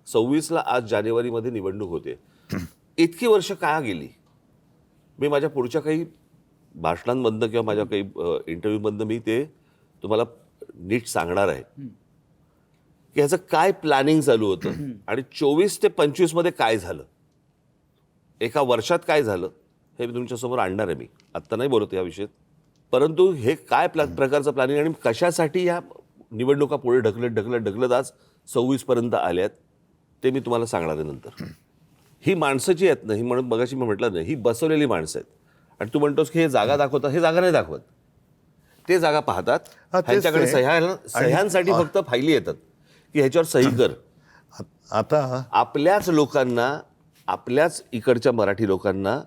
26ला आज जानेवारीमध्ये निवडणूक होते. इतकी वर्ष का गेली? मी माझ्या पुढच्या काही भाषणांमधनं किंवा माझ्या काही इंटरव्ह्यूमधनं मी ते तुम्हाला नीट सांगणार आहे की ह्याचं काय प्लॅनिंग चालू होतं आणि 24 ते 25 मध्ये काय झालं. एका वर्षात काय झालं हे मी तुमच्यासमोर आणणार आहे. मी आत्ता नाही बोलत या विषयात, परंतु हे काय प्रकारचं प्लॅनिंग आणि कशासाठी ह्या निवडणुका पुढे ढकलत आज 26पर्यंत आल्यात ते मी तुम्हाला सांगणार आहे नंतर. ही माणसं जी आहेत ना, ही म्हणून मगाशी मी म्हटलं नाही, ही बसवलेली माणसं आहेत. आणि तू म्हणतोस की हे जागा दाखवतात, हे जागा नाही दाखवत. ते जागा पाहतात, हा, तेच ह्यांच्याकडे ते. सह्यांसाठी फक्त फायली येतात की ह्याच्यावर सही कर. आता आपल्याच लोकांना, आपल्याच इकडच्या मराठी लोकांना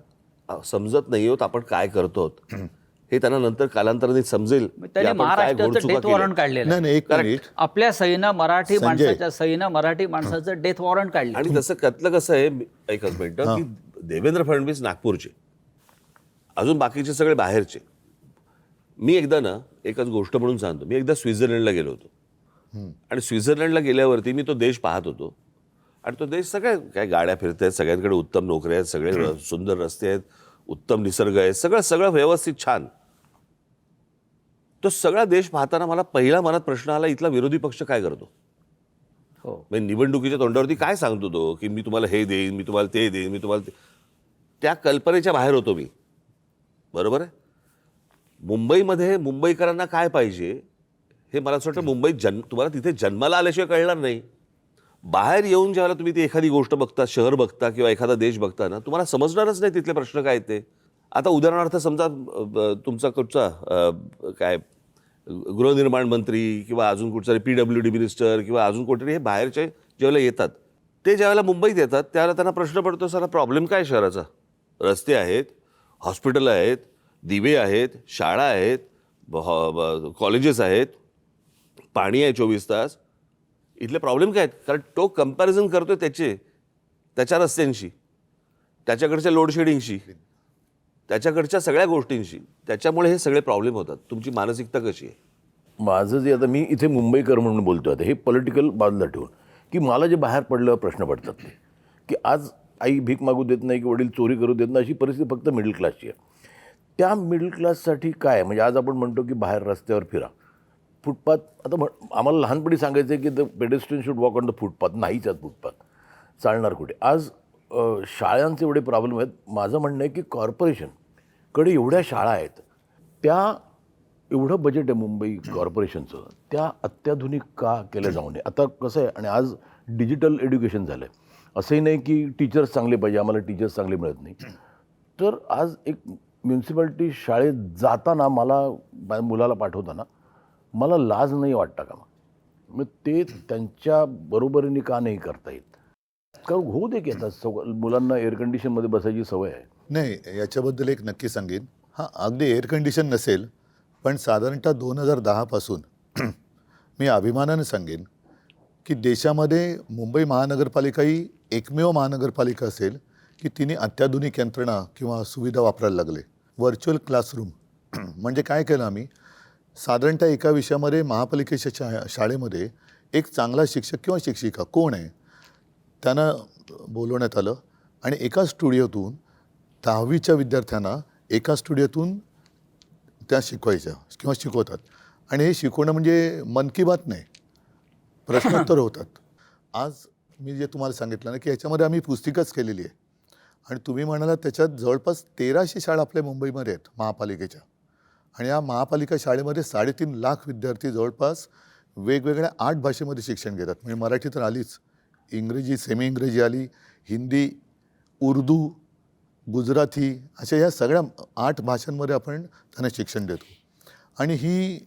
समजत नाही होत आपण काय करतो हे त्यांना नंतर कालांतराने समजेल की त्यांनी आपण काय महाराष्ट्राचं घोडचुका डेथ वॉरंट केल्या. काढलेलं नाही आहे. नाही एक मिनिट. आपल्या सहीनं मराठी संजय. माणसाच्या सहीनं मराठी माणसाचं डेथ वॉरंट काढलं. आणि तसं त्यातलं कसं आहे, एकच मिनिटं, की देवेंद्र फडणवीस नागपूरचे, अजून बाकीचे सगळे बाहेरचे. मी एकदा ना, एकच गोष्ट म्हणून सांगतो, मी एकदा स्वित्झर्लंडला गेलो होतो. आणि स्वित्झर्लंडला गेल्यावरती मी तो देश पाहत होतो. आणि तो देश सगळ्या काय गाड्या फिरत आहेत, सगळ्यांकडे उत्तम नोकऱ्या आहेत, सगळे सुंदर रस्ते आहेत, उत्तम निसर्ग आहे, सगळं व्यवस्थित छान. तो सगळा देश पाहताना मला पहिला मनात प्रश्न आला, इथला विरोधी पक्ष काय करतो. हो. म्हणजे निवडणुकीच्या तोंडावरती काय सांगतो तो, की मी तुम्हाला हे देईन, मी तुम्हाला ते देईन, मी तुम्हाला ते. त्या कल्पनेच्या बाहेर होतो मी. बरोबर आहे. मुंबईमध्ये मुंबईकरांना काय पाहिजे हे मला असं वाटतं मुंबईत तुम्हाला तिथे जन्माला आल्याशिवाय कळणार नाही. बाहेर येऊन ज्यावेळेला तुम्ही ती एखादी गोष्ट बघता, शहर बघता किंवा एखादा देश बघता ना, तुम्हाला समजणारच नाही तिथले प्रश्न काय ते. आता उदाहरणार्थ समजा तुमचा कुठचा काय गृहनिर्माण मंत्री किंवा अजून कुठचा PWD मिनिस्टर किंवा अजून कोणतरी हे बाहेरचे ज्यावेळेला येतात, ते ज्यावेळेला मुंबईत येतात त्यावेळेला त्यांना प्रश्न पडतो, सर प्रॉब्लेम काय शहराचा. रस्ते आहेत, हॉस्पिटल आहेत, दिवे आहेत, शाळा आहेत, कॉलेजेस आहेत, पाणी आहे 24 तास. इथले प्रॉब्लेम काय आहेत. कारण तो कंपॅरिझन करतोय त्याच्या रस्त्यांशी, त्याच्याकडच्या लोडशेडिंगशी, त्याच्याकडच्या सगळ्या गोष्टींशी. त्याच्यामुळे हे सगळे प्रॉब्लेम होतात. तुमची मानसिकता कशी आहे. माझं जे आता मी इथे मुंबईकर म्हणून बोलतो आता, हे पॉलिटिकल बाजूला ठेवून, की मला जे बाहेर पडल्यावर प्रश्न पडतात ते, की आज आई भीक मागू देत नाही की वडील चोरी करू देत नाही, अशी परिस्थिती फक्त मिडल क्लासची आहे. त्या मिडल क्लाससाठी काय म्हणजे आज आपण म्हणतो की बाहेर रस्त्यावर फिरा, फुटपाथ. आता आम्हाला लहानपणी सांगायचं आहे की the pedestrian should walk on the footpath. नाहीच आहेत फुटपाथ, चालणार कुठे. आज शाळांचे एवढे प्रॉब्लेम आहेत. माझं म्हणणं आहे की कॉर्पोरेशनकडे एवढ्या शाळा आहेत, त्या एवढं बजेट आहे मुंबई कॉर्पोरेशनचं, त्या अत्याधुनिक का केलं जाऊ नये. आता कसं आहे, आणि आज डिजिटल एज्युकेशन झालं आहे. असंही नाही की टीचर्स चांगले पाहिजे, आम्हाला टीचर्स चांगले मिळत नाही. तर आज एक म्युन्सिपाल्टी शाळेत जाताना मला मुलाला पाठवताना मला लाज नाही वाटता का. मग ते त्यांच्या बरोबरीने का नाही करता येत. कारण होऊ दे की आता मुलांना एअर कंडिशनमध्ये बसायची सवय आहे. नाही, याच्याबद्दल एक नक्की सांगेन. हां, अगदी एअर कंडिशन नसेल, पण साधारणतः 2010 पासून मी अभिमानाने सांगेन की देशामध्ये मुंबई महानगरपालिका ही एकमेव महानगरपालिका असेल की तिने अत्याधुनिक यंत्रणा किंवा सुविधा वापरायला लागले. व्हर्च्युअल क्लासरूम म्हणजे काय केलं आम्ही, साधारणतः एका विषयामध्ये महापालिकेच्या शाळेमध्ये एक चांगला शिक्षक किंवा शिक्षिका कोण आहे त्यांना बोलवण्यात आलं आणि एका स्टुडिओतून 10वीच्या विद्यार्थ्यांना एका स्टुडिओतून त्या शिकवायच्या किंवा शिकवतात. आणि हे शिकवणं म्हणजे मन की बात नाही, प्रश्नोत्तर होतात. आज मी जे तुम्हाला सांगितलं ना की याच्यामध्ये आम्ही पुस्तिकाच केलेली आहे. आणि तुम्ही म्हणाला त्याच्यात जवळपास 1300 शाळा आपल्या मुंबईमध्ये आहेत महापालिकेच्या. आणि या महापालिका शाळेमध्ये 3.5 लाख विद्यार्थी जवळपास वेगवेगळ्या 8 भाषेमध्ये शिक्षण घेतात. म्हणजे मराठी तर आलीच, इंग्रजी, सेमी इंग्रजी आली, हिंदी, उर्दू, गुजराती, अशा ह्या सगळ्या 8 भाषांमध्ये आपण त्यांना शिक्षण देतो. आणि ही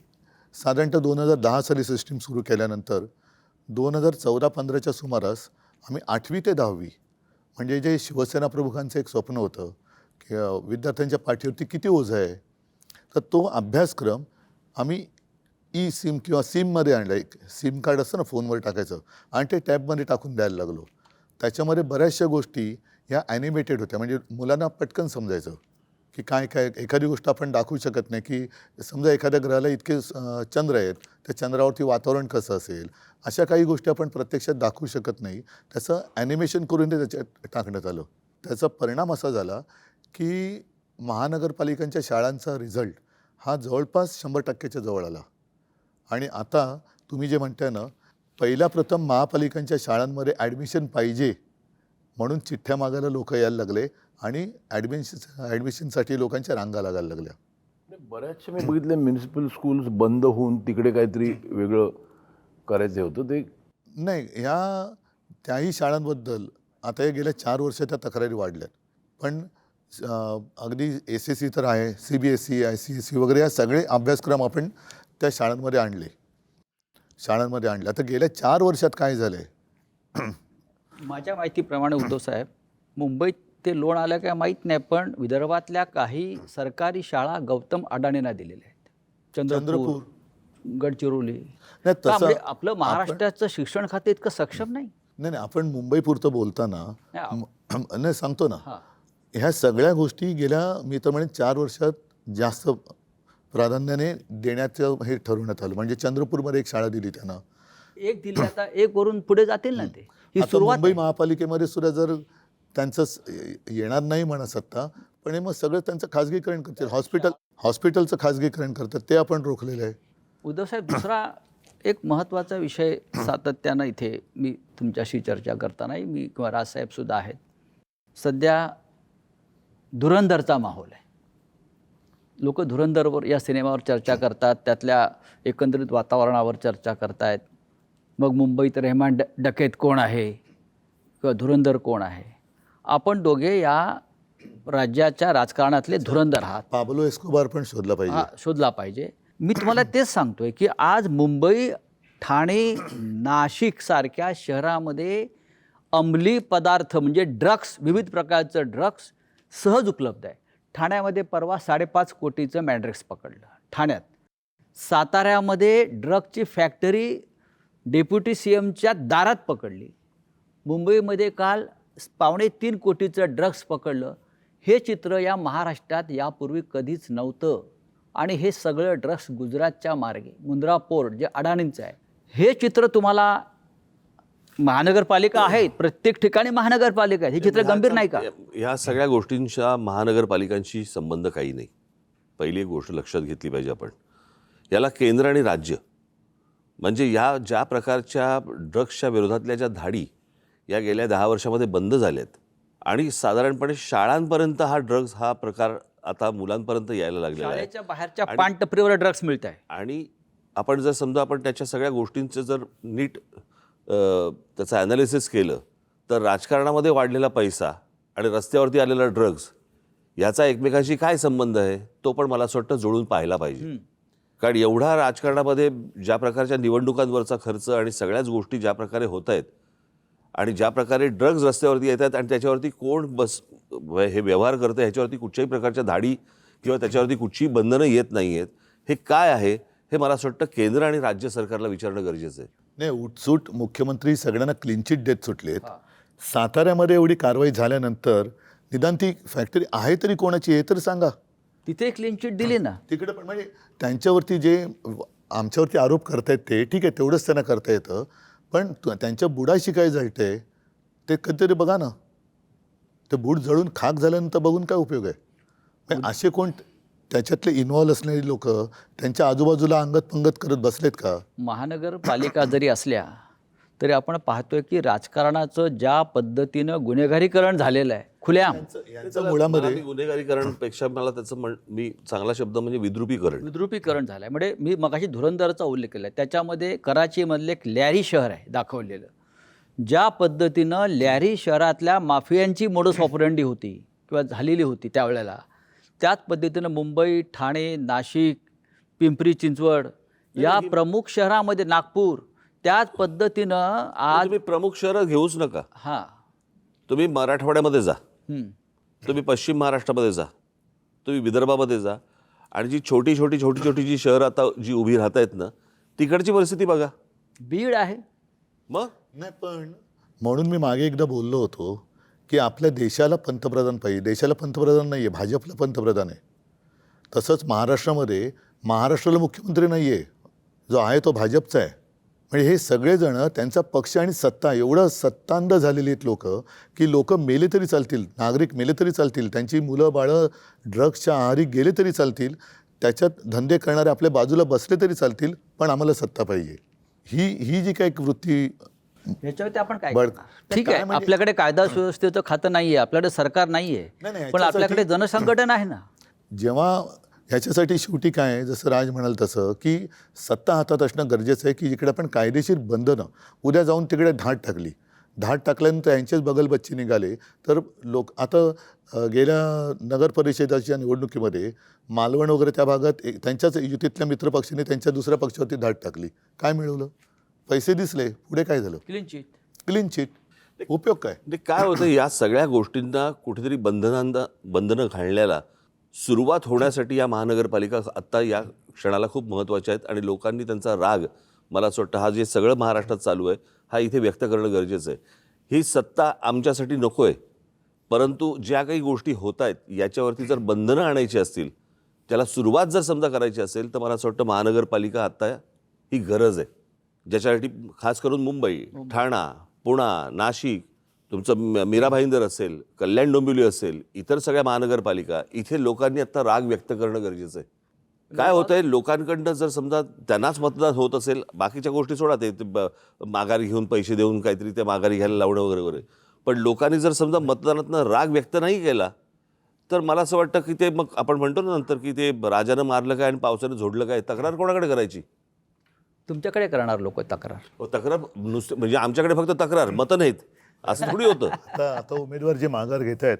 साधारणतः 2010 साली सिस्टीम सुरू केल्यानंतर 2014-15च्या सुमारास आम्ही 8वी ते 10वी म्हणजे जे शिवसेना प्रमुखांचं एक स्वप्न होतं की विद्यार्थ्यांच्या पाठीवरती किती ओझं आहे, तर तो अभ्यासक्रम आम्ही सिम किंवा सिममध्ये आणला. एक सिम कार्ड असतं ना फोनवर टाकायचं आणि ते टॅबमध्ये टाकून द्यायला लागलो. त्याच्यामध्ये बऱ्याचशा गोष्टी ह्या ॲनिमेटेड होत्या, म्हणजे मुलांना पटकन समजायचं की काय काय. एखादी गोष्ट आपण दाखवू शकत नाही की समजा एखाद्या ग्रहाला इतके चंद्र आहेत, त्या चंद्रावरती वातावरण कसं असेल, अशा काही गोष्टी आपण प्रत्यक्षात दाखवू शकत नाही. त्याचं ॲनिमेशन करून ते त्याच्यात टाकण्यात आलं. त्याचा परिणाम असा झाला की महानगरपालिकांच्या शाळांचा रिझल्ट हा जवळपास 100%च्या जवळ आला. आणि आता तुम्ही जे म्हणताय ना, पहिल्या प्रथम महापालिकांच्या शाळांमध्ये ॲडमिशन पाहिजे म्हणून चिठ्ठ्या मागायला लोक यायला लागले आणि ॲडमिशनसाठी लोकांच्या रांगा लागायला लागल्या. बऱ्याचशा मी बघितले म्युनिसिपल स्कूल्स बंद होऊन तिकडे काहीतरी वेगळं करायचं होतं ते. नाही, त्याही शाळांबद्दल आता या गेल्या 4 वर्ष त्या तक्रारी वाढल्यात. पण अगदी SSC तर आहे, CBSE, ICSE वगैरे या सगळे अभ्यासक्रम आपण त्या शाळांमध्ये आणले. आता गेल्या 4 वर्षात काय झालं आहे? माझ्या माहितीप्रमाणे उद्धव साहेब, मुंबईत ते लोन आलं काय माहीत नाही, पण विदर्भातल्या काही सरकारी शाळा गौतम अडाणींना दिलेल्या आहेत. चंद्रपूर, गडचिरोली. नाही, का तसं म्हणजे आपलं महाराष्ट्राचं शिक्षण खाते इतकं सक्षम नाही. नाही, आपण मुंबईपुरतं बोलताना नाही सांगतो ना, हां, ह्या सगळ्या गोष्टी गेल्या मी तर म्हणेन 4 वर्षात जास्त प्राधान्याने देण्याचं हे ठरवण्यात आलं. म्हणजे चंद्रपूरमध्ये एक शाळा दिली त्यांना. एक दिली, आता एक वरून पुढे जातील ना ते. ही आता सुरुवात मुंबई महापालिकेमध्ये सुद्धा जर त्यांचं येणार नाही म्हणा सत्ता, पण हे मग सगळं त्यांचं खाजगीकरण करतील. हॉस्पिटलचं खाजगीकरण करतात, ते आपण रोखलेलं आहे. उद्धव साहेब, दुसरा एक महत्त्वाचा विषय सातत्यानं इथे मी तुमच्याशी चर्चा करतानाही मी किंवा राजसाहेबसुद्धा आहेत. सध्या धुरंधरचा माहोल आहे. लोक धुरंधरवर या सिनेमावर चर्चा करतात, त्यातल्या एकंदरीत वातावरणावर चर्चा करतायत. मग मुंबईत रेहमान डकेत कोण आहे किंवा धुरंधर कोण आहे? आपण दोघे या राज्याच्या राजकारणातले धुरंधर आहात. पाब्लो एस्कोबार पण शोधला पाहिजे. हा, शोधला पाहिजे. मी तुम्हाला तेच सांगतोय की आज मुंबई, ठाणे, नाशिक सारख्या शहरामध्ये अंमली पदार्थ म्हणजे ड्रग्स, विविध प्रकारचं ड्रग्स सहज उपलब्ध आहे. ठाण्यामध्ये परवा 5.5 कोटीचं मॅन्ड्रेक्स पकडलं ठाण्यात. साताऱ्यामध्ये ड्रगची फॅक्टरी डेप्युटी CMच्या दारात पकडली. मुंबईमध्ये काल 2.25 कोटीचं ड्रग्स पकडलं. हे चित्र या महाराष्ट्रात यापूर्वी कधीच नव्हतं. आणि हे सगळं ड्रग्स गुजरातच्या मार्गे, मुंद्रा पोर्ट जे अडाणींचं आहे, हे चित्र तुम्हाला महानगरपालिका आहेत, प्रत्येक ठिकाणी महानगरपालिका आहे. हे चित्र गंभीर नाही का? ह्या सगळ्या गोष्टींच्या महानगरपालिकांशी संबंध काही नाही. पहिली एक गोष्ट लक्षात घेतली पाहिजे आपण. याला केंद्र आणि राज्य, म्हणजे या ज्या प्रकारच्या ड्रग्सच्या विरोधातल्या ज्या धाडी या गेल्या 10 वर्षामध्ये बंद झाल्यात आणि साधारणपणे शाळांपर्यंत हा प्रकार आता मुलांपर्यंत यायला लागलेला आहे. शाळेच्या बाहेरच्या पानटपरीवर ड्रग्स मिळत आहे. आणि आपण जर समजा आपण त्याच्या सगळ्या गोष्टींचं जर नीट त्याचं ॲनालिसिस केलं तर राजकारणामध्ये वाढलेला पैसा आणि रस्त्यावरती आलेला ड्रग्स याचा एकमेकांशी काय संबंध आहे तो पण मला असं वाटतं जुळून पाहायला पाहिजे. कारण एवढा राजकारणामध्ये ज्या प्रकारच्या निवडणुकांवरचा खर्च आणि सगळ्याच गोष्टी ज्या प्रकारे होत आहेत आणि ज्या प्रकारे ड्रग्ज रस्त्यावरती येतात आणि त्याच्यावरती कोण हे व्यवहार करतं, ह्याच्यावरती कुठच्याही प्रकारच्या धाडी किंवा त्याच्यावरती कुठचीही बंधनं येत नाही आहेत, हे काय आहे हे मला असं वाटतं केंद्र आणि राज्य सरकारला विचारणं गरजेचं आहे. नाही, उठसूट मुख्यमंत्री सगळ्यांना क्लीन चिट देत सुटलेत. साताऱ्यामध्ये एवढी कारवाई झाल्यानंतर निदान ती फॅक्टरी आहे तरी कोणाची हे तर सांगा. तिथे क्लीन चिट दिली ना. तिकडे पण म्हणजे त्यांच्यावरती जे आमच्यावरती आरोप करतायत ते ठीक आहे, तेवढंच त्यांना करता येतं. पण त्यांच्या बुडाशी काय जळतंय ते कधीतरी बघा ना. ते बूड जळून खाक झाल्यानंतर बघून काय उपयोग आहे? म्हणजे असे कोण त्याच्यातले इन्व्हॉल्व असणारी लोक त्यांच्या आजूबाजूला अंगत पंगत करत बसलेत का? महानगरपालिका जरी असल्या तरी आपण पाहतोय की राजकारणाचं ज्या पद्धतीनं गुन्हेगारीकरण झालेलं आहे खुल्याम. यांचं मुळामध्ये गुन्हेगारीकरणपेक्षा मला त्याचं मी चांगला शब्द म्हणजे विद्रुपीकरण झालं आहे. म्हणजे मी मगाशी धुरंधरचा उल्लेख केला आहे, त्याच्यामध्ये कराचीमधलं एक लॅरी शहर आहे दाखवलेलं. ज्या पद्धतीनं लॅरी शहरातल्या माफियांची मोडस ऑपरेंडी होती किंवा झालेली होती त्यावेळेला, त्याच पद्धतीनं मुंबई, ठाणे, नाशिक, पिंपरी चिंचवड या प्रमुख शहरामध्ये, नागपूर, त्याच पद्धतीनं आज तुम्ही प्रमुख शहरं घेऊच नका. हां, तुम्ही मराठवाड्यामध्ये जा, तुम्ही पश्चिम महाराष्ट्रामध्ये जा, तुम्ही विदर्भामध्ये जा आणि जी छोटी जी शहरं आता जी उभी राहत आहेत ना तिकडची परिस्थिती बघा. बीड आहे. मग नाही, पण म्हणून मी मागे एकदा बोललो होतो की आपल्या देशाला पंतप्रधान पाहिजे. देशाला पंतप्रधान नाही आहे, भाजपला पंतप्रधान आहे. तसंच महाराष्ट्राला मुख्यमंत्री नाही आहे, जो आहे तो भाजपचा आहे. म्हणजे हे सगळेजण त्यांचा पक्ष आणि सत्ता एवढं सत्तांध झालेली आहेत लोक की लोक मेले तरी चालतील, नागरिक मेले तरी चालतील, त्यांची मुलं बाळं ड्रग्सच्या आहारी गेले तरी चालतील, त्याच्यात धंदे करणारे आपल्या बाजूला बसले तरी चालतील, पण आम्हाला सत्ता पाहिजे. ही जी काही वृत्ती ह्याच्यावरती आपण काय बरं. करणार? ते ठीक काय आहे, म्हणजे- आपल्याकडे कायदा सुव्यवस्थेचं खातं नाहीये, आपल्याकडे सरकार नाहीये, नाही, पण ह्याच्यासाठी- आपल्याकडे जनसंघटन आहे ना. जेव्हा ह्याच्यासाठी शेवटी काय आहे, जसं राज म्हणाल तसं की सत्ता हातात असणं गरजेचं आहे की जिकडे आपण कायदेशीर बंधनं उद्या जाऊन तिकडे धाड टाकल्यानंतर यांचेच बगलबच्चे निघाले तर लोक आता गेल्या नगर परिषदेच्या निवडणुकीमध्ये मालवण वगैरे त्या भागात त्यांच्याच युतीतल्या मित्रपक्षाने त्यांच्या दुसऱ्या पक्षावरती धाड टाकली. काय मिळवलं? पैसे दिसले, पुढे काय झालं? Clean chit. Clean chit. उपयोग काय? म्हणजे काय होतं, या सगळ्या गोष्टींना कुठेतरी बंधनं घालण्याला सुरुवात होण्यासाठी या महानगरपालिका आत्ता या क्षणाला खूप महत्त्वाच्या आहेत आणि लोकांनी त्यांचा राग, मला असं वाटतं हा जे सगळं महाराष्ट्रात चालू आहे हा इथे व्यक्त करणं गरजेचं आहे. ही सत्ता आमच्यासाठी नको आहे, परंतु ज्या काही गोष्टी होत आहेत याच्यावरती जर बंधनं आणायची असतील, त्याला सुरुवात जर समजा करायची असेल तर मला असं वाटतं महानगरपालिका आत्ता ही गरज आहे, ज्याच्यासाठी खास करून मुंबई, ठाणा, पुणा, नाशिक, तुमचं मीरा भाईंदर असेल, कल्याण डोंबिवली असेल, इतर सगळ्या महानगरपालिका, इथे लोकांनी आत्ता राग व्यक्त करणं गरजेचं आहे. काय होतंय, लोकांकडनं जर समजा त्यांनाच मतदान होत असेल, बाकीच्या गोष्टी सोडा, ते माघारी घेऊन पैसे देऊन काहीतरी ते माघारी घ्यायला लावणं वगैरे वगैरे, पण लोकांनी जर समजा मतदानातनं राग व्यक्त नाही केला तर मला असं वाटतं की ते मग आपण म्हणतो ना नंतर की ते राजानं मारलं काय आणि पावसानं झोडलं काय, तक्रार कोणाकडे करायची? तुमच्याकडे करणार लोक तक्रार. तक्रार नुसतं म्हणजे आमच्याकडे फक्त तक्रार, मतं नाहीत असं थोडी होतं. आता उमेदवार जे माघार घेत आहेत,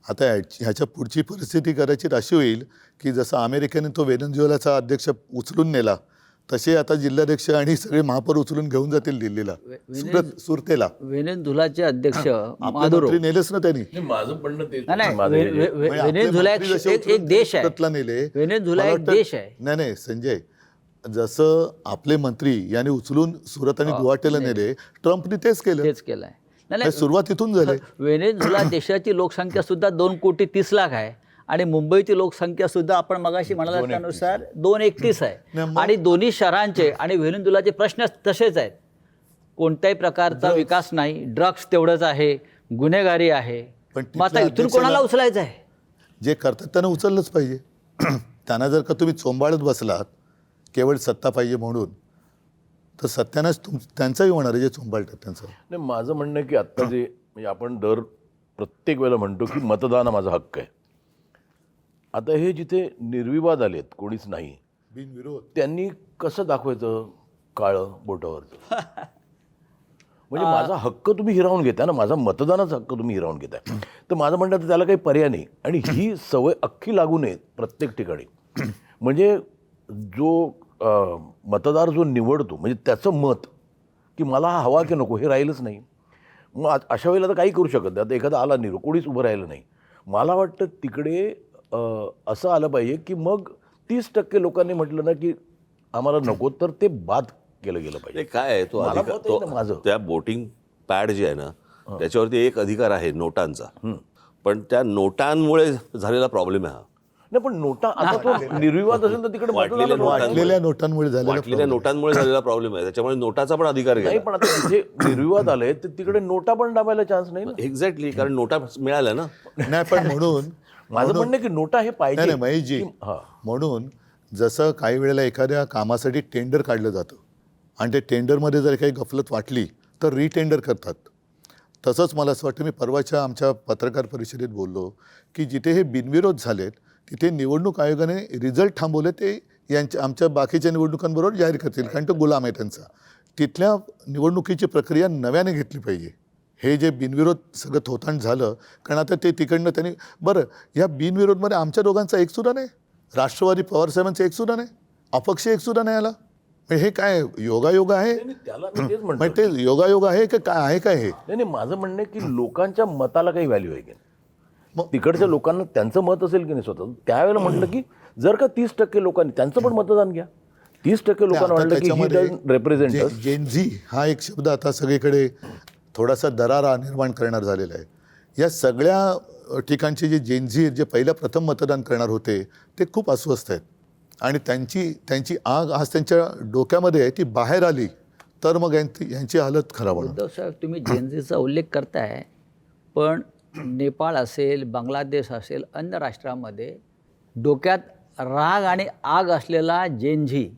आता ह्याच्या पुढची परिस्थिती कदाचित अशी होईल की जसं अमेरिकेने तो व्हेनेझुएलाचा अध्यक्ष उचलून नेला, तसे आता जिल्हाध्यक्ष आणि सगळे महापौर उचलून घेऊन जातील दिल्लीला, सुरतेला. व्हेनेझुएलाचे अध्यक्ष आपले मादुरो. मंत्री नेलेच ना त्यांनी. नाही, माझं म्हणणं तेच नाही, नाही, माझं हे- म्हणजे आपले व्हेनेझुएला मंत्री जसे एक उचलून देश आहे. सुरतला नेले. व्हेनेझुएला मला एक वाटतं- देश आहे. नाही संजय, जसं आपले मंत्री यांनी उचलून सुरत आणि गुवाहाटीला नेले, ट्रम्पने तेच केलं. तेच केलंय. नाही, हे सुरुवात इथून झाली. व्हेनेझुएला देशाची लोकसंख्या सुद्धा 2,30,00,000 आहे आणि मुंबईची लोकसंख्या सुद्धा आपण मगाशी म्हणाला त्यानुसार 231 आहे. नाही, मग- आणि दोन्ही शहरांचे आणि व्हेनेझुएलाचे प्रश्न तसेच आहेत. कोणत्याही प्रकारचा विकास नाही, ड्रग्स तेवढंच आहे, गुन्हेगारी आहे. पण मग आता तिथल्या इथून कोणाला अध्यक्षाला- उचलायचं आहे? जे करतात त्यांना उचललंच पाहिजे. त्यांना जर का तुम्ही चोंबाळत बसलात केवळ सत्ता पाहिजे म्हणून, तर सत्यानाच त्यांचाही होणार आहे जे चोंबाळतात त्यांचं. नाही, माझं म्हणणं आहे की आत्ता जे म्हणजे आपण प्रत्येक वेळेला म्हणतो की मतदान हा माझा हक्क आहे. आता हे जिथे निर्विवाद आलेत, कोणीच नाही, बिनविरोध. त्यांनी कसं दाखवायचं काळं बोटावरचं? म्हणजे माझा हक्क तुम्ही हिरावून घेताय ना, माझा मतदानाचा हक्क तुम्ही हिरावून घेताय. तर माझं म्हणणं तर त्याला काही पर्याय नाही आणि ही सवय अख्खी लागू नये प्रत्येक ठिकाणी. म्हणजे जो मतदार जो निवडतो म्हणजे त्याचं मत की मला हा हवा की नको हे राहिलंच नाही. मग अशा वेळेला तर काही करू शकत नाही. आता एखादा आला निरो, कोणीच उभं राहिलं नाही, मला वाटतं तिकडे असं आलं पाहिजे की मग 30% लोकांनी म्हटलं ना की आम्हाला नको, तर ते बाद केलं गेलं पाहिजे. ते काय आहे, तो मला अधिकार, मत आहे ना माझं. त्या वोटिंग पॅड जे आहे ना त्याच्यावरती एक अधिकार आहे नोटांचा, पण त्या नोटांमुळे झालेला प्रॉब्लेम आहे हा. नाही, पण नोटा आता तो निर्विवाद असेल तर तिकडे वाटलेल्या मतदानाला नोटा- वाटलेल्या नोटांमुळे झालेला वाटलेल्या नोटांमुळे झालेला प्रॉब्लेम आहे, त्याच्यामुळे नोटाचा पण अधिकार नाही. घ्या. पण आता तिथे निर्विवाद आले तर तिकडे नोटा पण दाबायला चान्स नाही ना. एक्झॅक्टली, कारण नोटा मिळाल्या ना. नाही, पण म्हणून माझं म्हणणं आहे की नोटा हे नाही पाहिजे. नाही महेशजी, हां. म्हणून जसं काही वेळेला एखाद्या कामासाठी टेंडर काढलं जातं आणि ते टेंडरमध्ये जर काही गफलत वाटली तर रिटेंडर करतात. तसंच मला असं वाटतं, मी परवाच्या आमच्या पत्रकार परिषदेत बोललो की जिथे हे बिनविरोध झालेत तिथे निवडणूक आयोगाने रिझल्ट थांबवले, ते आमच्या बाकीच्या निवडणुकांबरोबर जाहीर करतील, कारण तो गुलाम आहे त्यांचा. तिथल्या निवडणुकीची प्रक्रिया नव्याने घेतली पाहिजे. हे जे बिनविरोध सगळं थोतांड झालं, कारण आता ते तिकडनं त्यांनी, बरं या बिनविरोधमध्ये आमच्या दोघांचा एकसुद्धा नाही, राष्ट्रवादी पवारसाहेबांचा एकसुद्धा नाही, अपक्ष एकसुद्धा नाही आला. हे काय योगायोग आहे? त्याला मी तेच म्हणतो. म्हणजे ते योगायोग आहे का काय आहे काय हे? नाही, माझं म्हणणं आहे की लोकांच्या मताला काही व्हॅल्यू आहे की नाही. मग तिकडच्या लोकांना त्यांचं मत असेल की नाही स्वतः, त्यावेळेला म्हटलं की जर का 30% लोकांनी त्यांचं पण मतदान घ्या. 30% लोकांना वाटलं की he doesn't represent us. Gen Z हा एक शब्द आता सगळीकडे थोडासा दरारा निर्माण करणार झालेला आहे. या सगळ्या ठिकाणचे जे जेनझी जे प्रथम मतदान करणार होते ते खूप अस्वस्थ आहेत आणि त्यांची आग आज त्यांच्या डोक्यामध्ये आहे, ती बाहेर आली तर मग यांची हालत खराब होणार. उद्धव साहेब, तुम्ही जेनझीचा उल्लेख करताय, पण नेपाळ असेल, बांगलादेश असेल, अन्य राष्ट्रामध्ये डोक्यात राग आणि आग असलेला जेनझी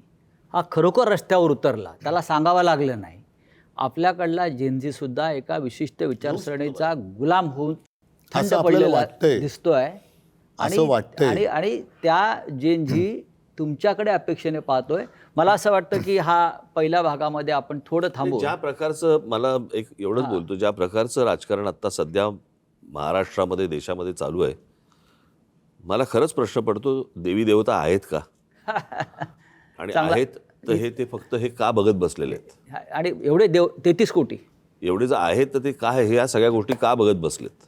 हा खरोखर रस्त्यावर उतरला, त्याला सांगावं लागलं नाही. आपल्याकडला जेनझी सुद्धा एका विशिष्ट विचारसरणीचा गुलाम होऊन थंड असं आपल्याला पडलेला वाटतंय. दिसतोय. असं वाटतंय. आणि त्या जेनझी तुमच्याकडे अपेक्षेने पाहतोय. मला असं वाटतं की हा पहिल्या भागामध्ये आपण थोडं थांबू. ज्या प्रकारचं मला एक एवढंच बोलतो, ज्या प्रकारचं राजकारण आता सध्या महाराष्ट्रामध्ये देशामध्ये चालू आहे, मला खरंच प्रश्न पडतो, देवी देवता आहेत का? आणि आहेत तर हे ते फक्त हे का बघत बसलेले आहेत? आणि एवढे 33 कोटी एवढे जर आहेत तर ते काय हे या सगळ्या गोष्टी का बघत बसलेत?